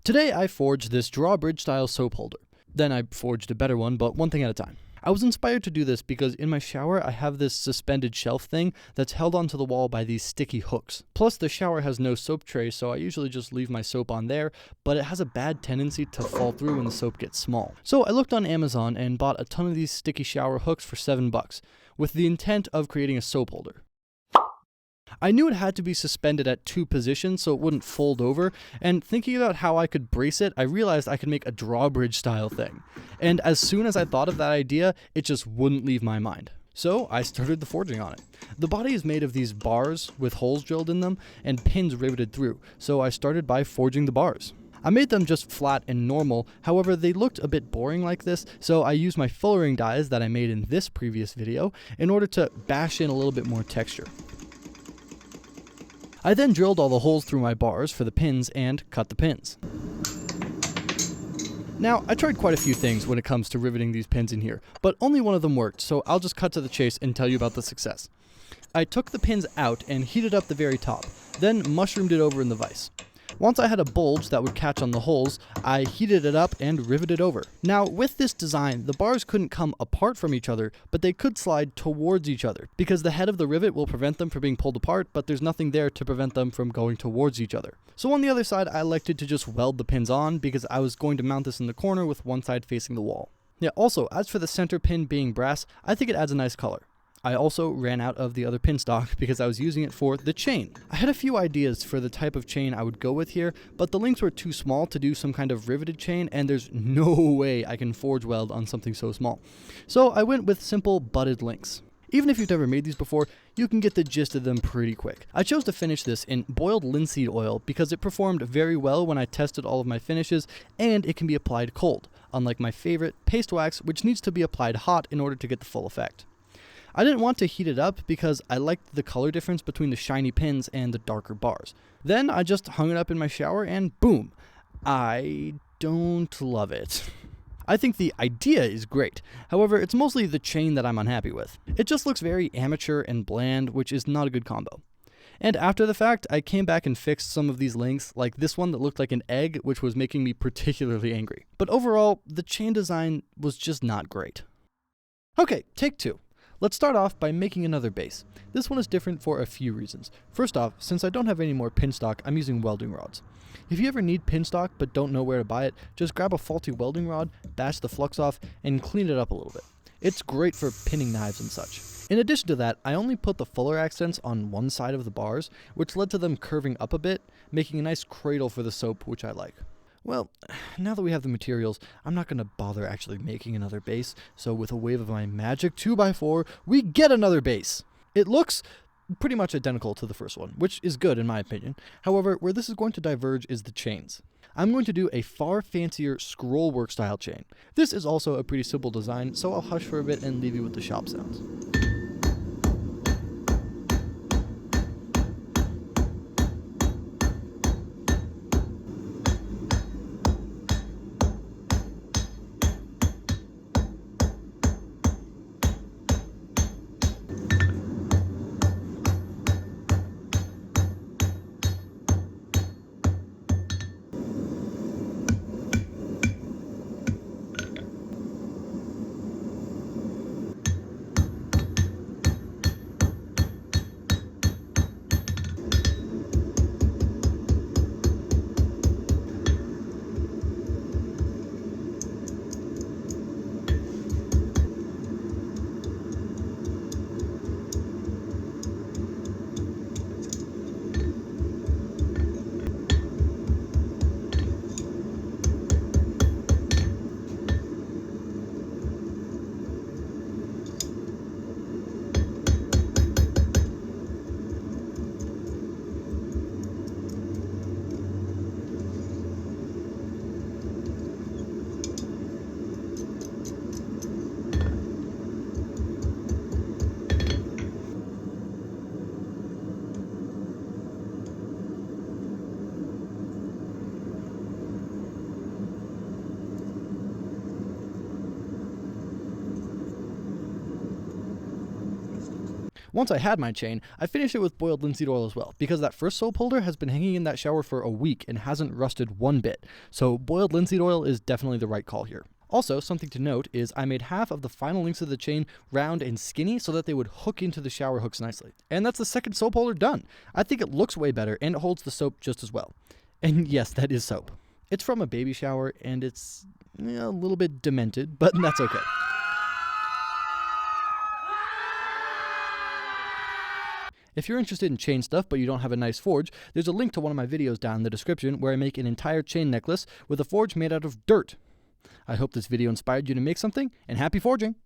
Today I forged this drawbridge style soap holder. Then I forged a better one, but one thing at a time. I was inspired to do this because in my shower I have this suspended shelf thing that's held onto the wall by these sticky hooks. Plus the shower has no soap tray, so I usually just leave my soap on there, but it has a bad tendency to fall through when the soap gets small. So I looked on Amazon and bought a ton of these sticky shower hooks for $7, with the intent of creating a soap holder. I knew it had to be suspended at 2 positions so it wouldn't fold over, and thinking about how I could brace it, I realized I could make a drawbridge style thing. And as soon as I thought of that idea, it just wouldn't leave my mind. So I started the forging on it. The body is made of these bars with holes drilled in them and pins riveted through, so I started by forging the bars. I made them just flat and normal, however they looked a bit boring like this, so I used my fullering dies that I made in this previous video in order to bash in a little bit more texture. I then drilled all the holes through my bars for the pins and cut the pins. Now, I tried quite a few things when it comes to riveting these pins in here, but only one of them worked, so I'll just cut to the chase and tell you about the success. I took the pins out and heated up the very top, then mushroomed it over in the vise. Once I had a bulge that would catch on the holes, I heated it up and riveted over. Now, with this design, the bars couldn't come apart from each other, but they could slide towards each other, because the head of the rivet will prevent them from being pulled apart, but there's nothing there to prevent them from going towards each other. So on the other side, I elected to just weld the pins on, because I was going to mount this in the corner with one side facing the wall. Yeah, also, as for the center pin being brass, I think it adds a nice color. I also ran out of the other pin stock because I was using it for the chain. I had a few ideas for the type of chain I would go with here, but the links were too small to do some kind of riveted chain, and there's no way I can forge weld on something so small. So I went with simple butted links. Even if you've never made these before, you can get the gist of them pretty quick. I chose to finish this in boiled linseed oil because it performed very well when I tested all of my finishes, and it can be applied cold, unlike my favorite, paste wax, which needs to be applied hot in order to get the full effect. I didn't want to heat it up because I liked the color difference between the shiny pins and the darker bars. Then I just hung it up in my shower and boom. I don't love it. I think the idea is great. However, it's mostly the chain that I'm unhappy with. It just looks very amateur and bland, which is not a good combo. And after the fact, I came back and fixed some of these links, like this one that looked like an egg, which was making me particularly angry. But overall, the chain design was just not great. Okay, take 2. Let's start off by making another base. This one is different for a few reasons. First off, since I don't have any more pin stock, I'm using welding rods. If you ever need pin stock but don't know where to buy it, just grab a faulty welding rod, bash the flux off, and clean it up a little bit. It's great for pinning knives and such. In addition to that, I only put the fuller accents on one side of the bars, which led to them curving up a bit, making a nice cradle for the soap, which I like. Well, now that we have the materials, I'm not going to bother actually making another base, so with a wave of my magic 2x4, we get another base! It looks pretty much identical to the first one, which is good in my opinion. However, where this is going to diverge is the chains. I'm going to do a far fancier scroll work style chain. This is also a pretty simple design, so I'll hush for a bit and leave you with the shop sounds. Once I had my chain, I finished it with boiled linseed oil as well, because that first soap holder has been hanging in that shower for a week and hasn't rusted one bit, so boiled linseed oil is definitely the right call here. Also, something to note is I made half of the final links of the chain round and skinny so that they would hook into the shower hooks nicely. And that's the second soap holder done. I think it looks way better and it holds the soap just as well. And yes, that is soap. It's from a baby shower and it's a little bit demented, but that's okay. If you're interested in chain stuff but you don't have a nice forge, there's a link to one of my videos down in the description where I make an entire chain necklace with a forge made out of dirt. I hope this video inspired you to make something, and happy forging!